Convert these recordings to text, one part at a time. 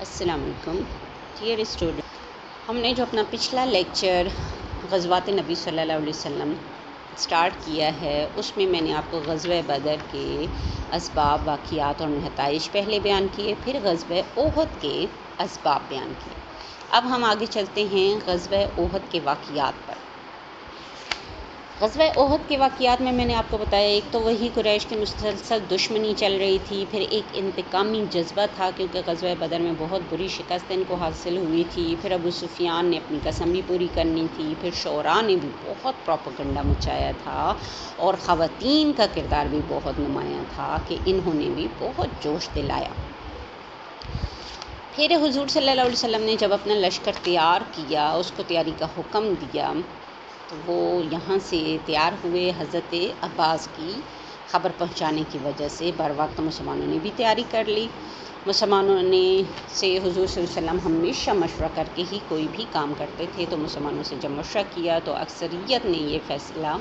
السلام علیکم dear student, ہم نے جو اپنا پچھلا لیکچر غزوات نبی صلی اللہ علیہ وسلم سٹارٹ کیا ہے، اس میں میں نے آپ کو غزوہ بدر کے اسباب، واقعات اور نتائج پہلے بیان کیے، پھر غزوہ احد کے اسباب بیان کیے۔ اب ہم آگے چلتے ہیں غزوہ احد کے واقعات پر۔ غزوہ احد کے واقعات میں نے آپ کو بتایا، ایک تو وہی قریش کی مسلسل دشمنی چل رہی تھی، پھر ایک انتقامی جذبہ تھا کیونکہ غزوہ بدر میں بہت بری شکست ان کو حاصل ہوئی تھی، پھر ابو سفیان نے اپنی قسم بھی پوری کرنی تھی، پھر شعراء نے بھی بہت پروپیگنڈا مچایا تھا، اور خواتین کا کردار بھی بہت نمایاں تھا کہ انہوں نے بھی بہت جوش دلایا۔ پھر حضور صلی اللہ علیہ وسلم نے جب اپنا لشکر تیار کیا، اس کو تیاری کا حکم دیا، تو وہ یہاں سے تیار ہوئے۔ حضرت عباس کی خبر پہنچانے کی وجہ سے بر وقت مسلمانوں نے بھی تیاری کر لی۔ مسلمانوں نے سے حضور صلی اللہ علیہ وسلم ہمیشہ مشورہ کر کے ہی کوئی بھی کام کرتے تھے، تو مسلمانوں سے جب مشورہ کیا تو اکثریت نے یہ فیصلہ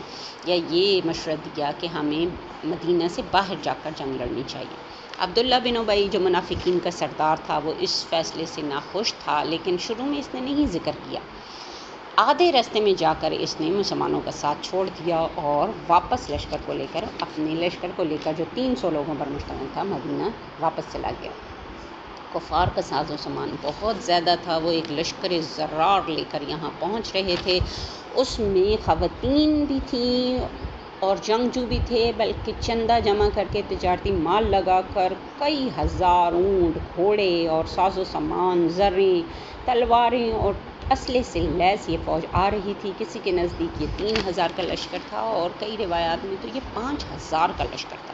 یا یہ مشورہ دیا کہ ہمیں مدینہ سے باہر جا کر جنگ لڑنی چاہیے۔ عبداللہ بن ابی جو منافقین کا سردار تھا، وہ اس فیصلے سے ناخوش تھا، لیکن شروع میں اس نے نہیں ذکر کیا۔ آدھے راستے میں جا کر اس نے مسلمانوں کا ساتھ چھوڑ دیا اور واپس لشکر کو لے کر، اپنے لشکر کو لے کر جو 300 لوگوں پر مشتمل تھا، مدینہ واپس چلا گیا۔ کفار کا ساز و سامان بہت زیادہ تھا، وہ ایک لشکر زرار لے کر یہاں پہنچ رہے تھے، اس میں خواتین بھی تھیں اور جنگجو بھی تھے، بلکہ چندہ جمع کر کے تجارتی مال لگا کر کئی ہزار اونٹ، گھوڑے اور ساز و سامان، زریں، تلواریں اور اسلحے سے لیس یہ فوج آ رہی تھی۔ کسی کے نزدیک یہ 3000 کا لشکر تھا اور کئی روایات میں تو یہ 5000 کا لشکر تھا۔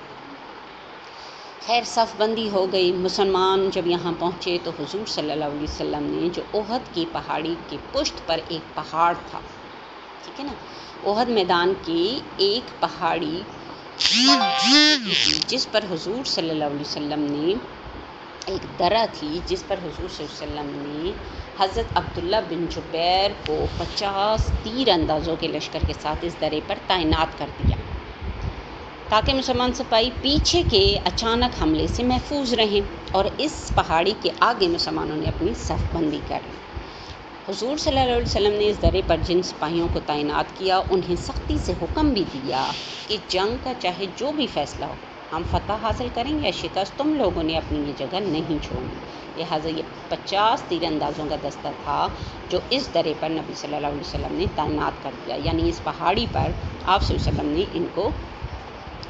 خیر، صف بندی ہو گئی۔ مسلمان جب یہاں پہنچے تو حضور صلی اللہ علیہ وسلم نے جو احد کی پہاڑی کی پشت پر ایک پہاڑ تھا، ٹھیک ہے نا، احد میدان کی ایک پہاڑی جس پر حضور صلی اللہ علیہ وسلم نے، ایک درہ تھی جس پر حضور صلی اللہ علیہ وسلم نے حضرت عبداللہ بن جبیر کو 50 تیر اندازوں کے لشکر کے ساتھ اس درے پر تعینات کر دیا تاکہ مسلمان سپاہی پیچھے کے اچانک حملے سے محفوظ رہیں، اور اس پہاڑی کے آگے مسلمانوں نے اپنی صف بندی کر لی۔ حضور صلی اللہ علیہ وسلم نے اس درے پر جن سپاہیوں کو تعینات کیا، انہیں سختی سے حکم بھی دیا کہ جنگ کا چاہے جو بھی فیصلہ ہو، ہم فتح حاصل کریں یا شکست، تم لوگوں نے اپنی یہ جگہ نہیں چھوڑنی۔ لہٰذا یہ 50 تیر اندازوں کا دستہ تھا جو اس درے پر نبی صلی اللہ علیہ وسلم نے تعینات کر دیا، یعنی اس پہاڑی پر آپ صلی اللہ علیہ وسلم نے ان کو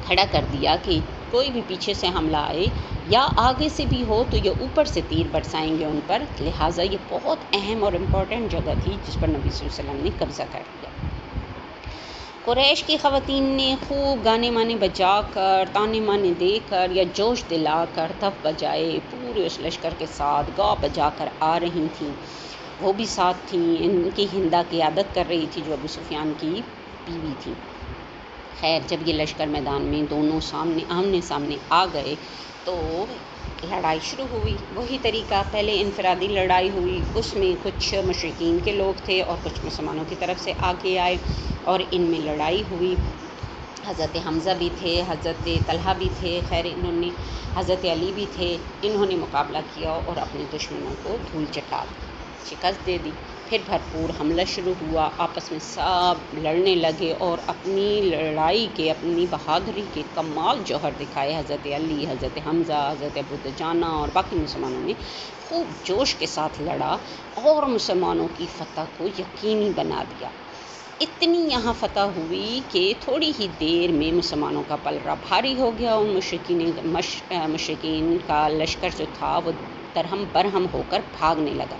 کھڑا کر دیا کہ کوئی بھی پیچھے سے حملہ آئے یا آگے سے بھی ہو تو یہ اوپر سے تیر برسائیں گے ان پر۔ لہٰذا یہ بہت اہم اور امپورٹنٹ جگہ تھی جس پر نبی صلی اللہ علیہ وسلم نے قبضہ کر لیا۔ قریش کی خواتین نے خوب گانے مانے بجا کر، تانے مانے دے کر یا جوش دلا کر تف بجائے پورے اس لشکر کے ساتھ گا بجا کر آ رہی تھیں۔ وہ بھی ساتھ تھیں، ان کی ہندا قیادت کر رہی تھی جو ابو سفیان کی بیوی تھی۔ خیر، جب یہ لشکر میدان میں دونوں آمنے سامنے آ گئے تو لڑائی شروع ہوئی۔ وہی طریقہ، پہلے انفرادی لڑائی ہوئی، اس میں کچھ مشرکین کے لوگ تھے اور کچھ مسلمانوں کی طرف سے آگے آئے اور ان میں لڑائی ہوئی۔ حضرت حمزہ بھی تھے، حضرت طلحہ بھی تھے، خیر انہوں نے، حضرت علی بھی تھے، انہوں نے مقابلہ کیا اور اپنے دشمنوں کو دھول چٹا دی، شکست دے دی۔ پھر بھرپور حملہ شروع ہوا، آپس میں سب لڑنے لگے اور اپنی لڑائی کے، اپنی بہادری کے کمال جوہر دکھائے۔ حضرت علی، حضرت حمزہ، حضرت ابو دجانہ اور باقی مسلمانوں نے خوب جوش کے ساتھ لڑا اور مسلمانوں کی فتح کو یقینی بنا دیا۔ اتنی یہاں فتح ہوئی کہ تھوڑی ہی دیر میں مسلمانوں کا پلڑا بھاری ہو گیا، ان مشرکین کا لشکر جو تھا وہ درہم برہم ہو کر بھاگنے لگا،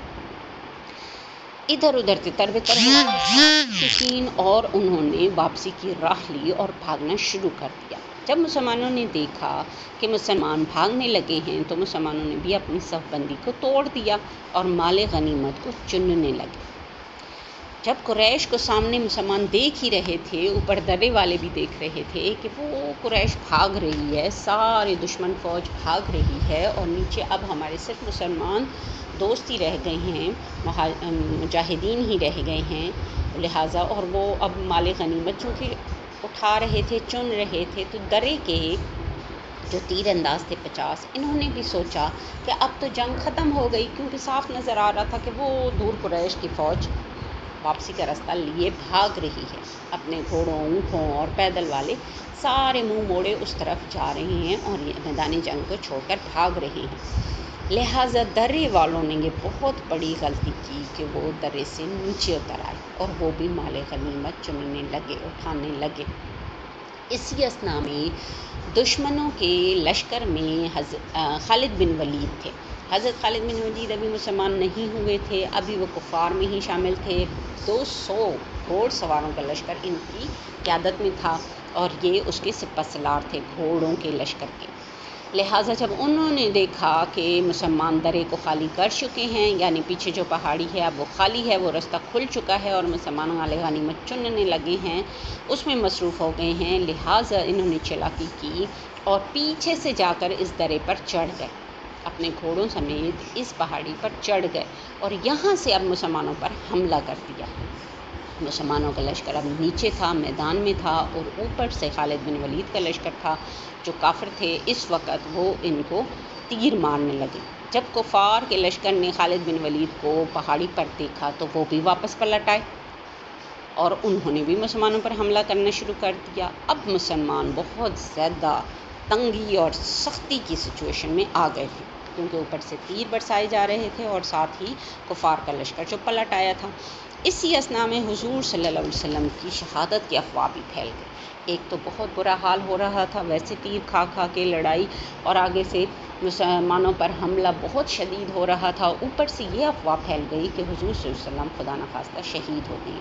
ادھر ادھر تتر بتر ہو مشرکین، اور انہوں نے واپسی کی راہ لی اور بھاگنا شروع کر دیا۔ جب مسلمانوں نے دیکھا کہ مسلمان بھاگنے لگے ہیں تو مسلمانوں نے بھی اپنی صف بندی کو توڑ دیا اور مال غنیمت کو چننے لگے۔ جب قریش کو سامنے مسلمان دیکھ ہی رہے تھے، اوپر درے والے بھی دیکھ رہے تھے کہ وہ قریش بھاگ رہی ہے، سارے دشمن فوج بھاگ رہی ہے اور نیچے اب ہمارے صرف مسلمان دوست ہی رہ گئے ہیں، مجاہدین ہی رہ گئے ہیں، لہٰذا اور وہ اب مال غنیمت چونکہ اٹھا رہے تھے، چن رہے تھے، تو درے کے جو تیر انداز تھے 50، انہوں نے بھی سوچا کہ اب تو جنگ ختم ہو گئی، کیونکہ صاف نظر آ رہا تھا کہ وہ دور قریش کی فوج واپسی کا راستہ لیے بھاگ رہی ہے۔ اپنے گھوڑوں، اونٹوں اور پیدل والے سارے منہ موڑے اس طرف جا رہے ہیں اور یہ میدانی جنگ کو چھوڑ کر بھاگ رہے ہیں۔ لہٰذا درے والوں نے یہ بہت بڑی غلطی کی کہ وہ درے سے نیچے اتر آئے اور وہ بھی مال غنیمت چننے لگے، اٹھانے لگے۔ اسی اثنا میں دشمنوں کے لشکر میں خالد بن ولید تھے۔ حضرت خالد بن ولید ابھی مسلمان نہیں ہوئے تھے، ابھی وہ کفار میں ہی شامل تھے۔ 200 گھوڑ سواروں کا لشکر ان کی قیادت میں تھا اور یہ اس کے سپہ سالار تھے گھوڑوں کے لشکر کے۔ لہٰذا جب انہوں نے دیکھا کہ مسلمان درے کو خالی کر چکے ہیں، یعنی پیچھے جو پہاڑی ہے اب وہ خالی ہے، وہ راستہ کھل چکا ہے اور مسلمان مال غنیمت چننے لگے ہیں، اس میں مصروف ہو گئے ہیں، لہٰذا انہوں نے چالاکی کی اور پیچھے سے جا کر اس درے پر چڑھ گئے، اپنے گھوڑوں سمیت اس پہاڑی پر چڑھ گئے اور یہاں سے اب مسلمانوں پر حملہ کر دیا۔ مسلمانوں کا لشکر اب نیچے تھا، میدان میں تھا، اور اوپر سے خالد بن ولید کا لشکر تھا جو کافر تھے۔ اس وقت وہ ان کو تیر مارنے لگے۔ جب کفار کے لشکر نے خالد بن ولید کو پہاڑی پر دیکھا تو وہ بھی واپس پلٹ آئے اور انہوں نے بھی مسلمانوں پر حملہ کرنا شروع کر دیا۔ اب مسلمان بہت زیادہ تنگی اور سختی کی سچویشن میں آ گئے تھے، کیونکہ اوپر سے تیر برسائے جا رہے تھے اور ساتھ ہی کفار کا لشکر جو پلٹ آیا تھا۔ اسی اثنا میں حضور صلی اللہ علیہ وسلم کی شہادت کی افواہ بھی پھیل گئی۔ ایک تو بہت برا حال ہو رہا تھا، ویسے تیر کھا کھا کے لڑائی اور آگے سے مسلمانوں پر حملہ بہت شدید ہو رہا تھا، اوپر سے یہ افواہ پھیل گئی کہ حضور صلی اللہ علیہ وسلم خدا نخواستہ شہید ہو گئے،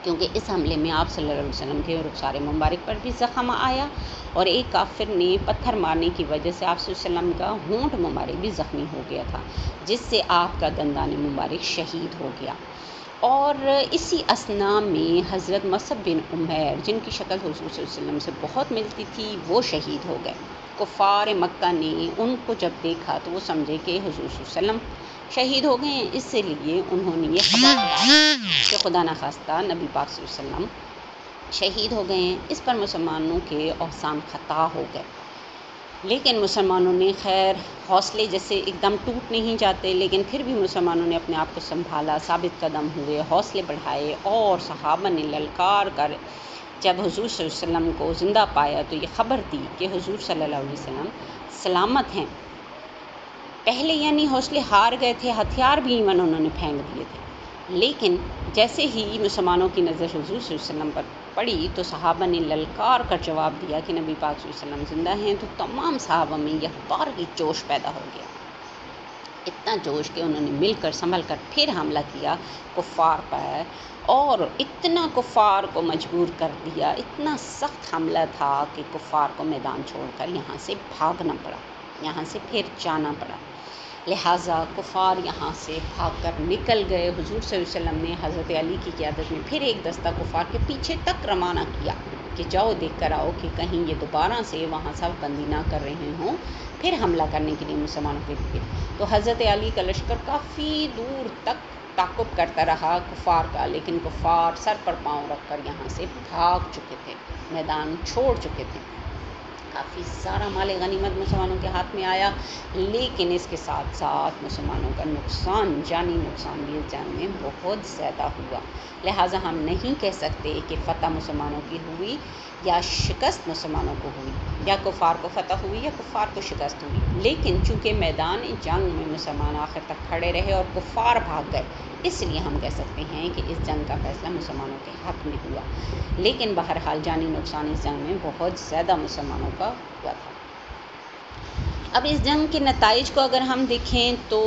کیونکہ اس حملے میں آپ صلی اللہ علیہ وسلم کے رخسار مبارک پر بھی زخم آیا اور ایک کافر نے پتھر مارنے کی وجہ سے آپ صلی اللہ علیہ وسلم کا ہونٹ مبارک بھی زخمی ہو گیا تھا، جس سے آپ کا دندان مبارک شہید ہو گیا۔ اور اسی اثنا میں حضرت مصعب بن عمیر، جن کی شکل حضور صلی اللہ علیہ وسلم سے بہت ملتی تھی، وہ شہید ہو گئے۔ کفار مکہ نے ان کو جب دیکھا تو وہ سمجھے کہ حضور صلی اللہ علیہ وسلم شہید ہو گئے ہیں، اس لیے انہوں نے یہ خبر کہ خدا نخواستہ نبی پاک صلی اللہ علیہ وسلم شہید ہو گئے ہیں، اس پر مسلمانوں کے اوسان خطا ہو گئے۔ لیکن مسلمانوں نے خیر حوصلے جیسے ایک دم ٹوٹ نہیں جاتے، لیکن پھر بھی مسلمانوں نے اپنے آپ کو سنبھالا، ثابت قدم ہوئے، حوصلے بڑھائے، اور صحابہ نے للکار کر جب حضور صلی اللہ علیہ وسلم کو زندہ پایا تو یہ خبر دی کہ حضور صلی اللہ علیہ وسلم سلامت ہیں۔ پہلے یعنی حوصلے ہار گئے تھے، ہتھیار بھی ایون انہوں نے پھینک دیے تھے، لیکن جیسے ہی مسلمانوں کی نظر حضور صلی اللہ علیہ وسلم پر پڑی تو صحابہ نے للکار کر جواب دیا کہ نبی پاک صلی اللہ علیہ وسلم زندہ ہیں، تو تمام صحابہ میں یہ بار کی جوش پیدا ہو گیا، اتنا جوش کہ انہوں نے مل کر سنبھل کر پھر حملہ کیا کفار پر، اور اتنا کفار کو مجبور کر دیا، اتنا سخت حملہ تھا کہ کفار کو میدان چھوڑ کر یہاں سے بھاگنا پڑا، یہاں سے پھر جانا پڑا۔ لہٰذا کفار یہاں سے بھاگ کر نکل گئے۔ حضور صلی اللہ علیہ وسلم نے حضرت علی کی قیادت میں پھر ایک دستہ کفار کے پیچھے تک روانہ کیا کہ جاؤ دیکھ کر آؤ کہ کہیں یہ دوبارہ سے وہاں صف بندی نہ کر رہے ہوں پھر حملہ کرنے کے لیے مسلمانوں کے لیے۔ تو حضرت علی کا لشکر کافی دور تک تعاقب کرتا رہا کفار کا، لیکن کفار سر پر پاؤں رکھ کر یہاں سے بھاگ چکے تھے، میدان چھوڑ چکے تھے۔ کافی سارا مال غنیمت مسلمانوں کے ہاتھ میں آیا، لیکن اس کے ساتھ ساتھ مسلمانوں کا نقصان، جانی نقصان بھی اس جنگ میں بہت زیادہ ہوا۔ لہٰذا ہم نہیں کہہ سکتے کہ فتح مسلمانوں کی ہوئی یا شکست مسلمانوں کو ہوئی، یا کفار کو فتح ہوئی یا کفار کو شکست ہوئی، لیکن چونکہ میدان جنگ میں مسلمان آخر تک کھڑے رہے اور کفار بھاگ گئے، اس لیے ہم کہہ سکتے ہیں کہ اس جنگ کا فیصلہ مسلمانوں کے حق میں ہوا، لیکن بہرحال جانی نقصان اس جنگ میں بہت زیادہ مسلمانوں کا ہوا تھا۔ اب اس جنگ کے نتائج کو اگر ہم دیکھیں تو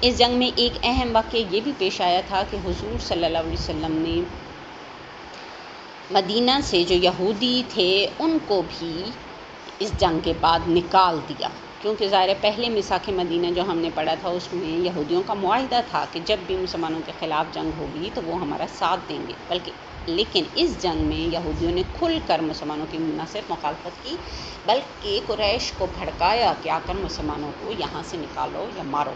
اس جنگ میں ایک اہم واقعہ یہ بھی پیش آیا تھا کہ حضور صلی اللہ علیہ وسلم نے مدینہ سے جو یہودی تھے ان کو بھی اس جنگ کے بعد نکال دیا، کیونکہ ظاہر پہلے میثاق مدینہ جو ہم نے پڑھا تھا اس میں یہودیوں کا معاہدہ تھا کہ جب بھی مسلمانوں کے خلاف جنگ ہوگی تو وہ ہمارا ساتھ دیں گے، لیکن اس جنگ میں یہودیوں نے کھل کر مسلمانوں کی نہ صرف مخالفت کی بلکہ قریش کو بھڑکایا کہ آ کر مسلمانوں کو یہاں سے نکالو یا مارو۔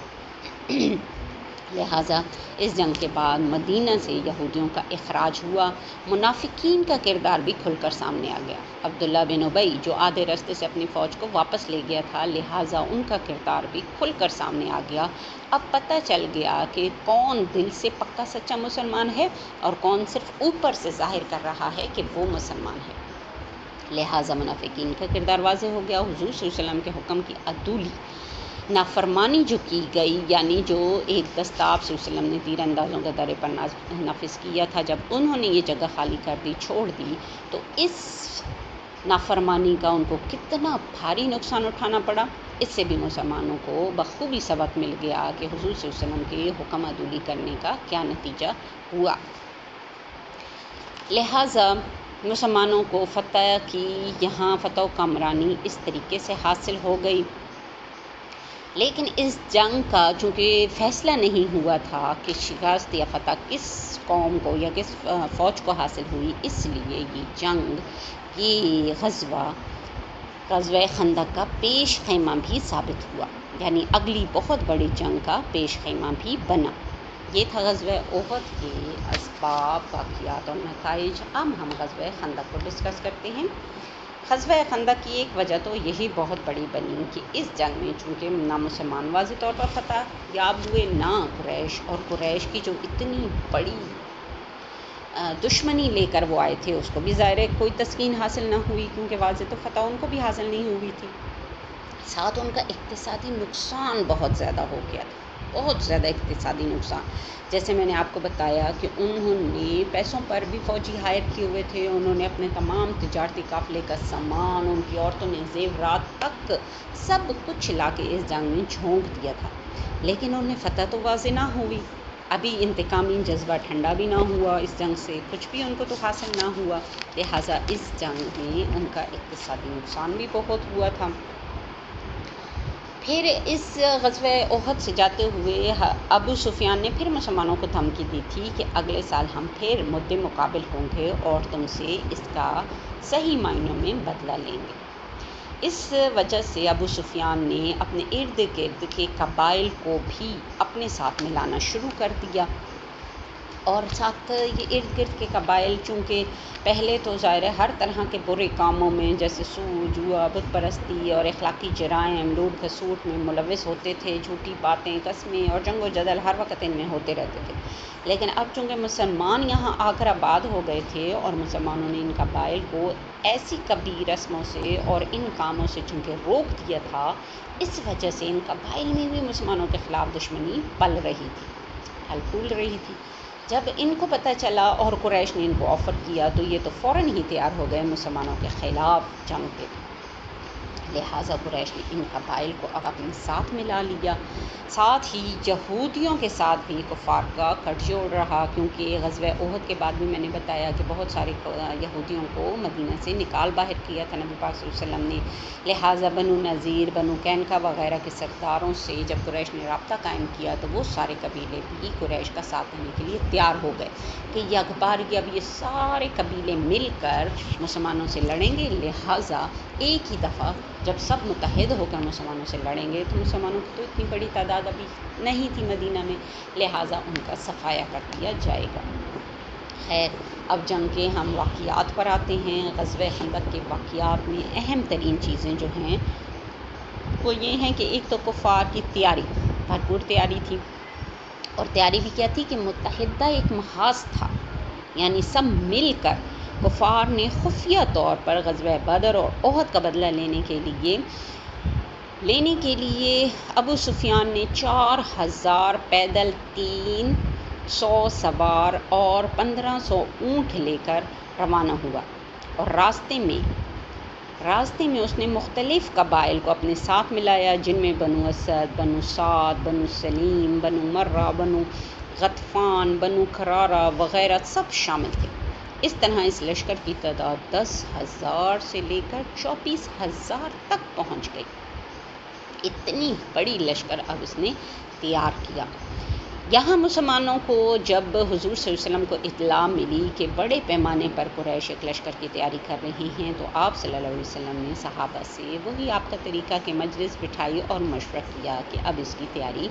لہٰذا اس جنگ کے بعد مدینہ سے یہودیوں کا اخراج ہوا۔ منافقین کا کردار بھی کھل کر سامنے آ گیا۔ عبداللہ بن ابی جو آدھے راستے سے اپنی فوج کو واپس لے گیا تھا، لہٰذا ان کا کردار بھی کھل کر سامنے آ گیا۔ اب پتہ چل گیا کہ کون دل سے پکا سچا مسلمان ہے اور کون صرف اوپر سے ظاہر کر رہا ہے کہ وہ مسلمان ہے۔ لہٰذا منافقین کا کردار واضح ہو گیا۔ حضور صلی اللہ علیہ وسلم کے حکم کی عدولی نافرمانی جو کی گئی، یعنی جو ایک دستہ آپ صلی اللہ علیہ وسلم نے تیر اندازوں کے درے پر نافذ کیا تھا، جب انہوں نے یہ جگہ خالی کر دی، چھوڑ دی، تو اس نافرمانی کا ان کو کتنا بھاری نقصان اٹھانا پڑا۔ اس سے بھی مسلمانوں کو بخوبی سبق مل گیا کہ حضور صلی اللہ علیہ وسلم کے حکم عدولی کرنے کا کیا نتیجہ ہوا۔ لہٰذا مسلمانوں کو فتح کی یہاں فتح و کامرانی اس طریقے سے حاصل ہو گئی۔ لیکن اس جنگ کا چونکہ فیصلہ نہیں ہوا تھا کہ شکست یا فتح کس قوم کو یا کس فوج کو حاصل ہوئی، اس لیے یہ جنگ، یہ غزوہ خندق کا پیش خیمہ بھی ثابت ہوا، یعنی اگلی بہت بڑی جنگ کا پیش خیمہ بھی بنا۔ یہ تھا غزوہ احد کے اسباب، واقعات اور نتائج۔ اب ہم غزوہ خندق کو ڈسکس کرتے ہیں۔ غزوہ خندق کی ایک وجہ تو یہی بہت بڑی بنی کہ اس جنگ میں چونکہ نہ مسلمان واضح طور پر فتح یاب ہوئے، نہ قریش، اور قریش کی جو اتنی بڑی دشمنی لے کر وہ آئے تھے، اس کو بھی ظاہر ہے کوئی تسکین حاصل نہ ہوئی، کیونکہ واضح تو فتح ان کو بھی حاصل نہیں ہوئی تھی۔ ساتھ ان کا اقتصادی نقصان بہت زیادہ ہو گیا تھا، بہت زیادہ اقتصادی نقصان۔ جیسے میں نے آپ کو بتایا کہ انہوں نے پیسوں پر بھی فوجی ہائر کیے ہوئے تھے، انہوں نے اپنے تمام تجارتی قافلے کا سامان، ان کی عورتوں نے زیورات تک سب کچھ لا کے اس جنگ میں جھونک دیا تھا، لیکن انہیں فتح تو واضح نہ ہوئی۔ ابھی انتقامی جذبہ ٹھنڈا بھی نہ ہوا، اس جنگ سے کچھ بھی ان کو تو حاصل نہ ہوا، لہٰذا اس جنگ میں ان کا اقتصادی نقصان بھی بہت ہوا تھا۔ پھر اس غزوہ احد سے جاتے ہوئے ابو سفیان نے پھر مسلمانوں کو دھمکی دی تھی کہ اگلے سال ہم پھر مد مقابل ہوں گے اور تم سے اس کا صحیح معنوں میں بدلہ لیں گے۔ اس وجہ سے ابو سفیان نے اپنے ارد گرد کے قبائل کو بھی اپنے ساتھ ملانا شروع کر دیا، اور ساتھ یہ ارد گرد کے قبائل چونکہ پہلے تو ظاہر ہے ہر طرح کے برے کاموں میں جیسے سود، جوا، بت پرستی اور اخلاقی جرائم، لوٹ کھسوٹ میں ملوث ہوتے تھے، جھوٹی باتیں، قسمیں اور جنگ و جدل ہر وقت ان میں ہوتے رہتے تھے۔ لیکن اب چونکہ مسلمان یہاں آ کر آباد ہو گئے تھے اور مسلمانوں نے ان قبائل کو ایسی کبھی رسموں سے اور ان کاموں سے چونکہ روک دیا تھا، اس وجہ سے ان قبائل میں بھی مسلمانوں کے خلاف دشمنی پل رہی تھی، پھل پھول رہی تھی۔ جب ان کو پتہ چلا اور قریش نے ان کو آفر کیا تو یہ تو فوراً ہی تیار ہو گئے مسلمانوں کے خلاف جنگ کے۔ لہٰذا قریش نے ان قبائل کو اب اپنے ساتھ ملا لیا، ساتھ ہی یہودیوں کے ساتھ بھی کفار کا کٹ جوڑ رہا، کیونکہ غزوہ احد کے بعد بھی میں نے بتایا کہ بہت سارے یہودیوں کو مدینہ سے نکال باہر کیا تھا نبی پاک صلی اللہ علیہ وسلم نے۔ لہٰذا بنو نذیر، بنو قینقاع وغیرہ کے سرداروں سے جب قریش نے رابطہ قائم کیا تو وہ سارے قبیلے بھی قریش کا ساتھ دینے کے لیے تیار ہو گئے کہ یکبارگی اب یہ سارے قبیلے مل کر مسلمانوں سے لڑیں گے، لہٰذا ایک ہی دفعہ جب سب متحد ہو کر مسلمانوں سے لڑیں گے تو مسلمانوں کی تو اتنی بڑی تعداد ابھی نہیں تھی مدینہ میں، لہٰذا ان کا صفایا کر دیا جائے گا۔ خیر، اب جنگ کے ہم واقعات پر آتے ہیں۔ غزوہ خندق کے واقعات میں اہم ترین چیزیں جو ہیں وہ یہ ہیں کہ ایک تو کفار کی تیاری، بھرپور تیاری تھی، اور تیاری بھی کیا تھی کہ متحدہ ایک محاذ تھا، یعنی سب مل کر کفار نے خفیہ طور پر غزوہ بدر اور احد کا بدلہ لینے کے لیے ابو سفیان نے 4000 پیدل، 300 سوار اور 1500 اونٹ لے کر روانہ ہوا، اور راستے میں اس نے مختلف قبائل کو اپنے ساتھ ملایا، جن میں بنو اسد، بنو سعد، بنو سلیم، بنو مرہ، بنو غطفان، بنو کرارہ وغیرہ سب شامل تھے۔ اس طرح اس لشکر کی تعداد 10,000 سے لے کر 24,000 تک پہنچ گئی۔ اتنی بڑی لشکر اب اس نے تیار کیا۔ یہاں مسلمانوں کو جب حضور صلی اللہ علیہ وسلم کو اطلاع ملی کہ بڑے پیمانے پر قریش ایک لشکر کی تیاری کر رہی ہیں، تو آپ صلی اللہ علیہ وسلم نے صحابہ سے وہی آپ کا طریقہ کہ مجلس بٹھائی اور مشورہ کیا کہ اب اس کی تیاری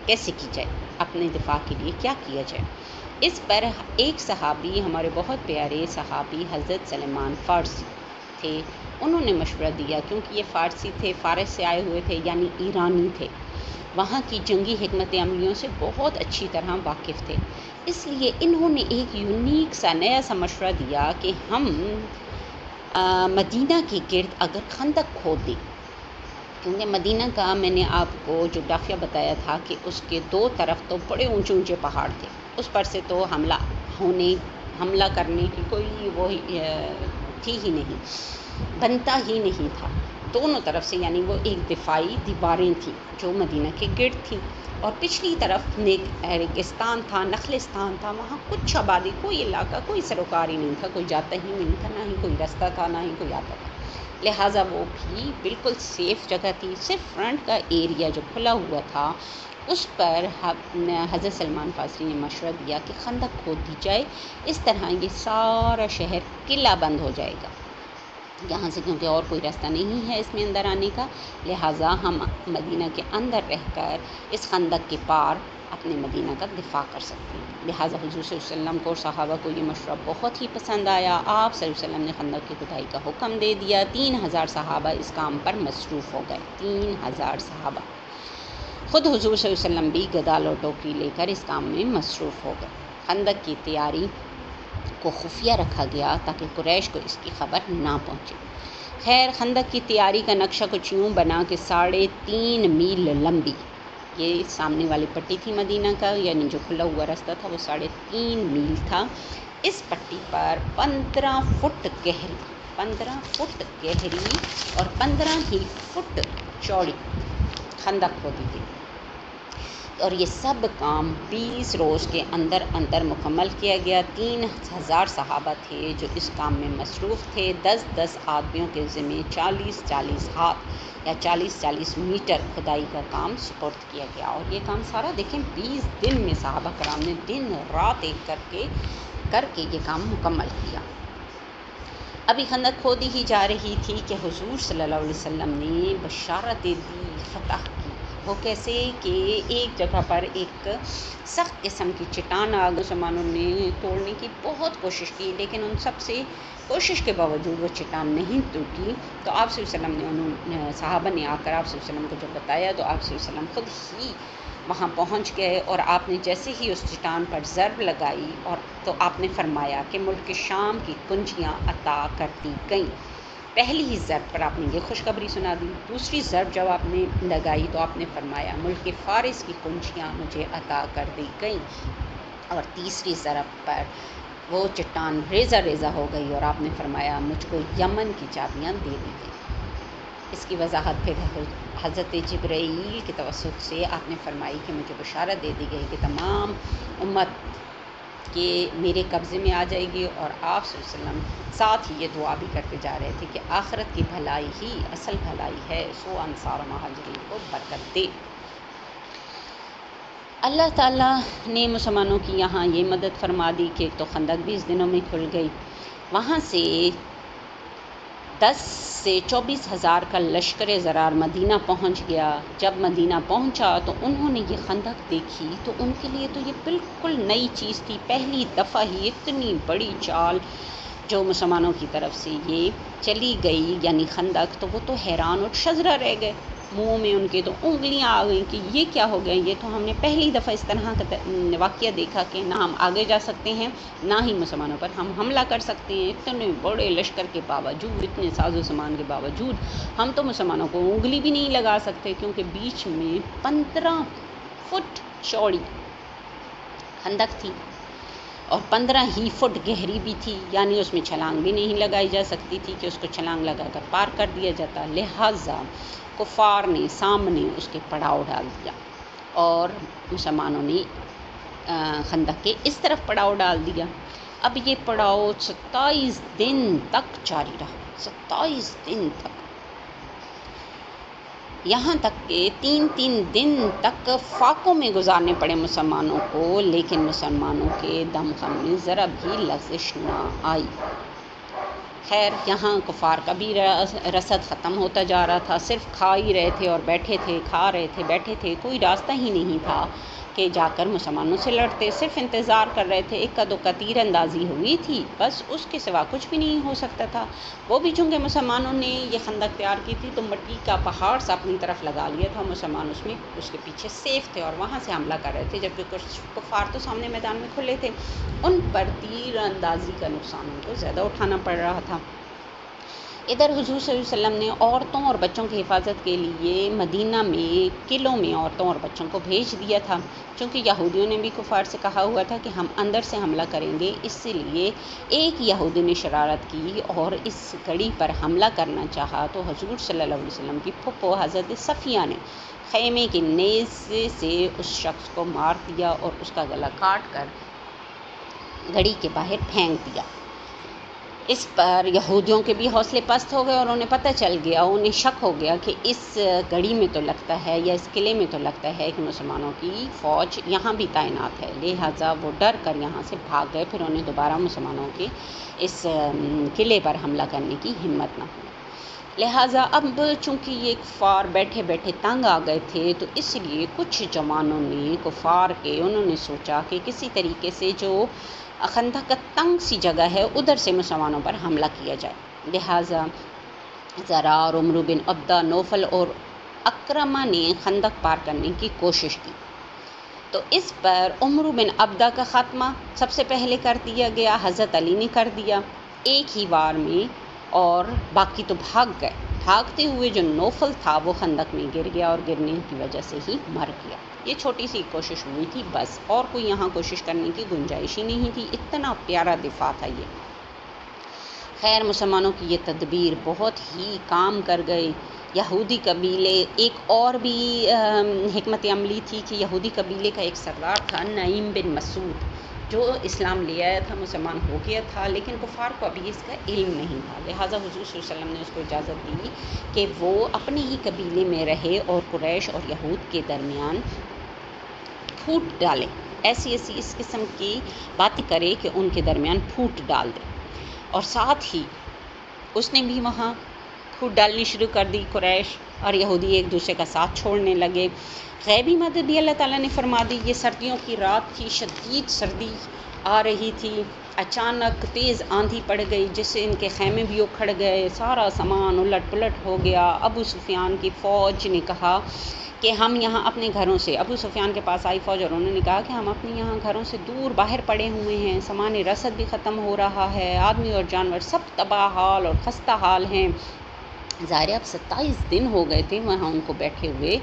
کیسے کی جائے، اپنے دفاع کے لیے کیا کیا جائے۔ اس پر ایک صحابی، ہمارے بہت پیارے صحابی حضرت سلمان فارسی تھے، انہوں نے مشورہ دیا، کیونکہ یہ فارسی تھے، فارس سے آئے ہوئے تھے، یعنی ایرانی تھے، وہاں کی جنگی حکمت عملیوں سے بہت اچھی طرح واقف تھے، اس لیے انہوں نے ایک یونیک سا نیا سا مشورہ دیا کہ ہم مدینہ کے گرد اگر خندق کھود دیں، کیونکہ مدینہ کا میں نے آپ کو جغرافیہ بتایا تھا کہ اس کے دو طرف تو بڑے اونچے اونچے پہاڑ تھے، اس پر سے تو حملہ کرنے کی کوئی وہ تھی ہی نہیں، بنتا ہی نہیں تھا دونوں طرف سے، یعنی وہ ایک دفاعی دیواریں تھیں جو مدینہ کے گرد تھیں، اور پچھلی طرف ریگستان تھا، نخلستان تھا، وہاں کچھ آبادی، کوئی علاقہ، کوئی سروکار ہی نہیں تھا، کوئی جاتا ہی نہیں تھا، نہ ہی کوئی رستہ تھا، نہ ہی کوئی آتا تھا، لہٰذا وہ بھی بالکل سیف جگہ تھی۔ صرف فرنٹ کا ایریا جو کھلا ہوا تھا اس پر حضرت سلمان فارسی نے مشورہ دیا کہ خندق کھود دی جائے، اس طرح یہ سارا شہر قلعہ بند ہو جائے گا یہاں سے، کیونکہ اور کوئی راستہ نہیں ہے اس میں اندر آنے کا، لہٰذا ہم مدینہ کے اندر رہ کر اس خندق کے پار اپنے مدینہ کا دفاع کر سکتے ہیں۔ لہٰذا حضور صلی اللہ علیہ وسلم کو اور صحابہ کو یہ مشورہ بہت ہی پسند آیا، آپ صلی اللہ علیہ وسلم نے خندق کی کھدائی کا حکم دے دیا، 3000 صحابہ اس کام پر مصروف ہو گئے، 3000 صحابہ، خود حضور صلی اللہ علیہ وسلم بھی گدال اور ٹوکری لے کر اس کام میں مصروف ہو گئے۔ خندق کی تیاری کو خفیہ رکھا گیا تاکہ قریش کو اس کی خبر نہ پہنچے۔ خیر، خندق کی تیاری کا نقشہ کچھ یوں بنا کہ 3.5 میل لمبی، یہ سامنے والی پٹی تھی مدینہ کا، یعنی جو کھلا ہوا راستہ تھا وہ 3.5 میل تھا، اس پٹی پر 15 فٹ گہری اور 15 ہی فٹ چوڑی خندق کھودی گئی، اور یہ سب کام 20 روز کے اندر مکمل کیا گیا۔ 3000 صحابہ تھے جو اس کام میں مصروف تھے، 10 آدمیوں کے ذمہ 40 ہاتھ یا 40 میٹر کھدائی کا کام سپرد کیا گیا، اور یہ کام سارا دیکھیں 20 دن میں صحابہ کرام نے دن رات ایک کر کے یہ کام مکمل کیا۔ ابھی خندق کھودی ہی جا رہی تھی کہ حضور صلی اللہ علیہ وسلم نے بشارت دی فتح کی۔ وہ کیسے کہ ایک جگہ پر ایک سخت قسم کی چٹان مسلمانوں نے توڑنے کی بہت کوشش کی، لیکن ان سب سے کوشش کے باوجود وہ چٹان نہیں ٹوٹی، تو آپ صلی اللہ علیہ وسلم نے صحابہ نے آ کر آپ صلی اللہ علیہ وسلم کو جب بتایا تو آپ صلی اللہ علیہ وسلم خود ہی وہاں پہنچ گئے، اور آپ نے جیسے ہی اس چٹان پر ضرب لگائی اور تو آپ نے فرمایا کہ ملک شام کی کنجیاں عطا کر دی گئیں۔ پہلی ہی ضرب پر آپ نے یہ خوشخبری سنا دی، دوسری ضرب جب آپ نے لگائی تو آپ نے فرمایا ملک فارس کی کنجیاں مجھے عطا کر دی گئیں، اور تیسری ضرب پر وہ چٹان ریزہ ہو گئی، اور آپ نے فرمایا مجھ کو یمن کی چابیاں دے دی گئی۔ اس کی وضاحت پھر حضرت جبرائیل کے توسط سے آپ نے فرمائی کہ مجھے بشارت دے دی گئی کہ تمام امت کہ میرے قبضے میں آ جائے گی، اور آپ صلی اللہ علیہ وسلم ساتھ ہی یہ دعا بھی کرتے جا رہے تھے کہ آخرت کی بھلائی ہی اصل بھلائی ہے، سو انصار و مہاجرین کو برکت دے۔ اللہ تعالیٰ نے مسلمانوں کی یہاں یہ مدد فرما دی کہ تو خندق 20 دنوں میں کھل گئی، وہاں سے 10 سے 24 ہزار کا لشکر زرار مدینہ پہنچ گیا۔ جب مدینہ پہنچا تو انہوں نے یہ خندق دیکھی تو ان کے لیے تو یہ بالکل نئی چیز تھی، پہلی دفعہ ہی اتنی بڑی چال جو مسلمانوں کی طرف سے یہ چلی گئی، یعنی خندق، تو وہ تو حیران اور شزرہ رہ گئے، منہ میں ان کے تو انگلیاں آ گئیں کہ یہ کیا ہو گیا، یہ تو ہم نے پہلی دفعہ اس طرح کا واقعہ دیکھا کہ نہ ہم آگے جا سکتے ہیں نہ ہی مسلمانوں پر ہم حملہ کر سکتے ہیں، اتنے بڑے لشکر کے باوجود، اتنے ساز و سامان کے باوجود ہم تو مسلمانوں کو انگلی بھی نہیں لگا سکتے، کیونکہ بیچ میں 15 فٹ چوڑی خندق تھی اور 15 ہی فٹ گہری بھی تھی، یعنی اس میں چھلانگ بھی نہیں لگائی جا سکتی تھی کہ اس کو چھلانگ لگا کر پار کر دیا جاتا، لہٰذا کفار نے سامنے اس کے پڑاؤ ڈال دیا، اور مسلمانوں نے خندق کے اس طرف پڑاؤ ڈال دیا۔ اب یہ پڑاؤ 27 دن تک جاری رہا، 27 دن تک، یہاں تک کہ 3 دن تک فاقوں میں گزارنے پڑے مسلمانوں کو، لیکن مسلمانوں کے دم خم میں ذرا بھی لغزش نہ آئی۔ خیر یہاں کفار کا بھی رسد ختم ہوتا جا رہا تھا، صرف کھا ہی رہے تھے اور بیٹھے تھے، کھا رہے تھے بیٹھے تھے، کوئی راستہ ہی نہیں تھا کہ جا کر مسلمانوں سے لڑتے، صرف انتظار کر رہے تھے، اکا دکا تیر اندازی ہوئی تھی بس، اس کے سوا کچھ بھی نہیں ہو سکتا تھا۔ وہ بھی چونکہ مسلمانوں نے یہ خندق تیار کی تھی تو مٹی کا پہاڑ سا اپنی طرف لگا لیا تھا، مسلمان اس میں اس کے پیچھے سیف تھے اور وہاں سے حملہ کر رہے تھے، جبکہ کچھ کفار تو سامنے میدان میں کھلے تھے، ان پر تیر اندازی کا نقصان ان کو زیادہ اٹھانا پڑ رہا تھا۔ ادھر حضور صلی اللہ علیہ وسلم نے عورتوں اور بچوں کی حفاظت کے لیے مدینہ میں قلعوں میں عورتوں اور بچوں کو بھیج دیا تھا، چونکہ یہودیوں نے بھی کفار سے کہا ہوا تھا کہ ہم اندر سے حملہ کریں گے، اس لیے ایک یہودی نے شرارت کی اور اس گڑی پر حملہ کرنا چاہا تو حضور صلی اللہ علیہ وسلم کی پھپھو حضرت صفیہ نے خیمے کے نیزے سے اس شخص کو مار دیا اور اس کا گلا کاٹ کر گڑی کے باہر پھینک دیا۔ اس پر یہودیوں کے بھی حوصلے پست ہو گئے اور انہیں پتہ چل گیا، انہیں شک ہو گیا کہ اس گڑی میں تو لگتا ہے یا اس قلعے میں تو لگتا ہے کہ مسلمانوں کی فوج یہاں بھی تعینات ہے، لہٰذا وہ ڈر کر یہاں سے بھاگ گئے، پھر انہیں دوبارہ مسلمانوں کے اس قلعے پر حملہ کرنے کی ہمت نہ ہوئی۔ لہٰذا اب چونکہ یہ کفار بیٹھے بیٹھے تنگ آ گئے تھے تو اس لیے کچھ جوانوں نے کفار کے انہوں نے سوچا کہ کسی طریقے سے جو خندق تنگ سی جگہ ہے ادھر سے مسلمانوں پر حملہ کیا جائے، لہٰذا زرار، عمرو بن عبدہ، نوفل اور اکرمہ نے خندق پار کرنے کی کوشش کی، تو اس پر عمرو بن عبدہ کا خاتمہ سب سے پہلے کر دیا گیا، حضرت علی نے کر دیا ایک ہی وار میں، اور باقی تو بھاگ گئے۔ بھاگتے ہوئے جو نوفل تھا وہ خندق میں گر گیا اور گرنے کی وجہ سے ہی مر گیا۔ یہ چھوٹی سی کوشش ہوئی تھی بس، اور کوئی یہاں کوشش کرنے کی گنجائش ہی نہیں تھی، اتنا پیارا دفاع تھا یہ۔ خیر مسلمانوں کی یہ تدبیر بہت ہی کام کر گئی۔ یہودی قبیلے ایک اور بھی حکمت عملی تھی کہ یہودی قبیلے کا ایک سردار تھا نعیم بن مسعود، جو اسلام لے آیا تھا، مسلمان ہو گیا تھا، لیکن کفار کو ابھی اس کا علم نہیں تھا، لہٰذا حضور صلی اللہ علیہ وسلم نے اس کو اجازت دی کہ وہ اپنے ہی قبیلے میں رہے اور قریش اور یہود کے درمیان پھوٹ ڈالے، ایسی اس قسم کی باتیں کرے کہ ان کے درمیان پھوٹ ڈال دے، اور ساتھ ہی اس نے بھی وہاں پھوٹ ڈالنی شروع کر دی۔ قریش اور یہودی ایک دوسرے کا ساتھ چھوڑنے لگے۔ غیبی مدد بھی اللہ تعالیٰ نے فرما دی۔ یہ سردیوں کی رات تھی، شدید سردی آ رہی تھی، اچانک تیز آندھی پڑ گئی جس سے ان کے خیمے بھی اکھڑ گئے، سارا سامان الٹ پلٹ ہو گیا۔ ابو سفیان کی فوج نے کہا کہ ہم یہاں اپنے گھروں سے، ابو سفیان کے پاس آئی فوج اور انہوں نے کہا کہ ہم اپنے یہاں گھروں سے دور باہر پڑے ہوئے ہیں، سامان رسد بھی ختم ہو رہا ہے، آدمی اور جانور سب تباہ حال اور خستہ حال ہیں۔ ظاہر اب 27 دن ہو گئے تھے وہاں ان کو بیٹھے ہوئے،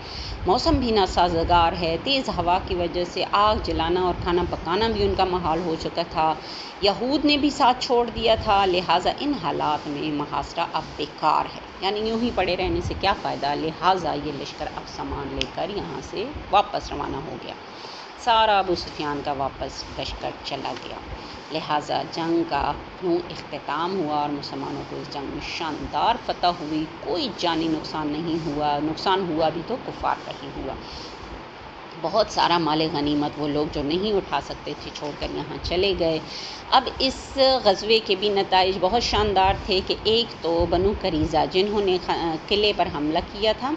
موسم بھی ناسازگار ہے، تیز ہوا کی وجہ سے آگ جلانا اور کھانا پکانا بھی ان کا محال ہو چکا تھا، یہود نے بھی ساتھ چھوڑ دیا تھا، لہٰذا ان حالات میں محاصرہ اب بیکار ہے، یعنی یوں ہی پڑے رہنے سے کیا فائدہ، لہٰذا یہ لشکر اب سامان لے کر یہاں سے واپس روانہ ہو گیا۔ سارا ابو سفیان کا واپس لشکر چلا گیا، لہٰذا جنگ کا یوں اختتام ہوا اور مسلمانوں کو اس جنگ میں شاندار فتح ہوئی، کوئی جانی نقصان نہیں ہوا، نقصان ہوا بھی تو کفار کا ہی ہوا۔ بہت سارا مال غنیمت وہ لوگ جو نہیں اٹھا سکتے تھے چھوڑ کر یہاں چلے گئے۔ اب اس غزوے کے بھی نتائج بہت شاندار تھے کہ ایک تو بنو قریظہ جنہوں نے قلعے پر حملہ کیا تھا،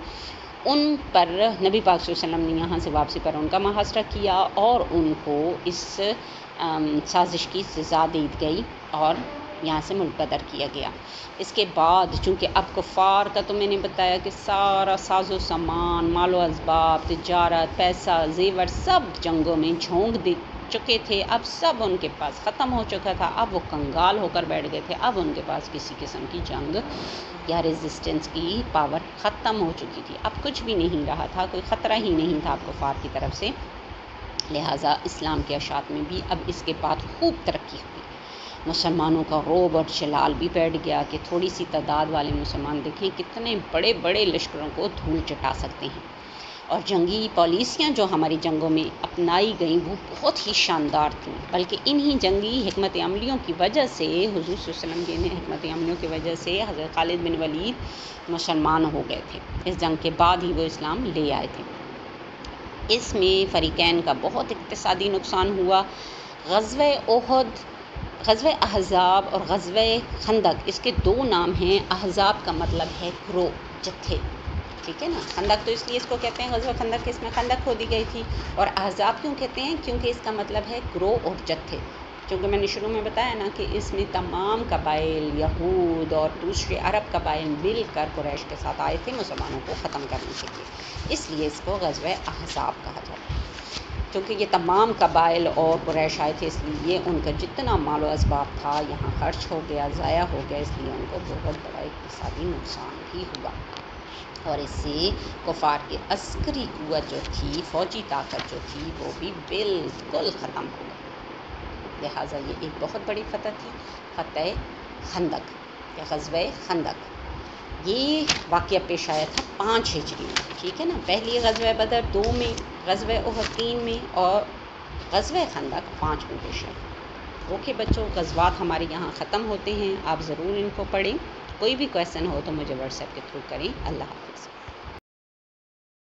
ان پر نبی پاک صلی اللہ علیہ وسلم نے یہاں سے واپسی پر ان کا محاصرہ کیا اور ان کو اس سازش کی سزا دی گئی اور یہاں سے ملک بدر کیا گیا۔ اس کے بعد چونکہ اب کفار کا تو میں نے بتایا کہ سارا ساز و سامان، مال و اسباب، تجارت، پیسہ، زیور سب جنگوں میں جھونک دے چکے تھے، اب سب ان کے پاس ختم ہو چکا تھا، اب وہ کنگال ہو کر بیٹھ گئے تھے، اب ان کے پاس کسی قسم کی جنگ یا ریزسٹنس کی پاور ختم ہو چکی تھی، اب کچھ بھی نہیں رہا تھا، کوئی خطرہ ہی نہیں تھا اب کفار کی طرف سے، لہٰذا اسلام کے اشاعت میں بھی اب اس کے بعد خوب ترقی ہوئی، مسلمانوں کا رعب اور جلال بھی بیٹھ گیا کہ تھوڑی سی تعداد والے مسلمان دیکھیں کتنے بڑے بڑے لشکروں کو دھول چٹا سکتے ہیں، اور جنگی پالیسیاں جو ہماری جنگوں میں اپنائی گئیں وہ بہت ہی شاندار تھیں، بلکہ انہی جنگی حکمت عملیوں کی وجہ سے حضور صلی اللہ علیہ وسلم کی حکمت عملیوں کی وجہ سے حضرت خالد بن ولید مسلمان ہو گئے تھے، اس جنگ کے بعد ہی وہ اسلام لے آئے تھے۔ اس میں فریقین کا بہت اقتصادی نقصان ہوا۔ غزوہ احد غزوہ احزاب اور غزوہ خندق اس کے دو نام ہیں. احزاب کا مطلب ہے گروہ، جتھے، ٹھیک ہے نا. خندق تو اس لیے اس کو کہتے ہیں غزوہ خندق کہ اس میں خندق کھودی گئی تھی. اور احزاب کیوں کہتے ہیں؟ کیونکہ اس کا مطلب ہے گروہ اور جتھے. چونکہ میں نے شروع میں بتایا نا کہ اس میں تمام قبائل، یہود اور دوسرے عرب قبائل مل کر قریش کے ساتھ آئے تھے مسلمانوں کو ختم کرنے کے لیے، اس لیے اس کو غزوہ احزاب کہا جاتا ہے. کیونکہ یہ تمام قبائل اور قریش آئے تھے، اس لیے ان کا جتنا مال و اسباب تھا یہاں خرچ ہو گیا، ضائع ہو گیا، اس لیے ان کو بہت بڑا اقتصادی نقصان بھی ہوا. اور اس سے کفار کی عسکری قوت جو تھی، فوجی طاقت جو تھی، وہ بھی بالکل ختم ہو گئی. لہٰذا یہ ایک بہت بڑی فتح تھی، فتح خندق یا غزوہ خندق. یہ واقعہ پیش آیا تھا 5 ہجری میں، ٹھیک ہے نا. پہلی غزوہ بدر 2 میں، غزوہ احد 3 میں اور غزوہ خندق 5 میں پیش آیا. اوکے بچوں، غزوات ہمارے یہاں ختم ہوتے ہیں، آپ ضرور ان کو پڑھیں. کوئی بھی کویسچن ہو تو مجھے واٹس ایپ کے تھرو کریں. اللہ حافظ.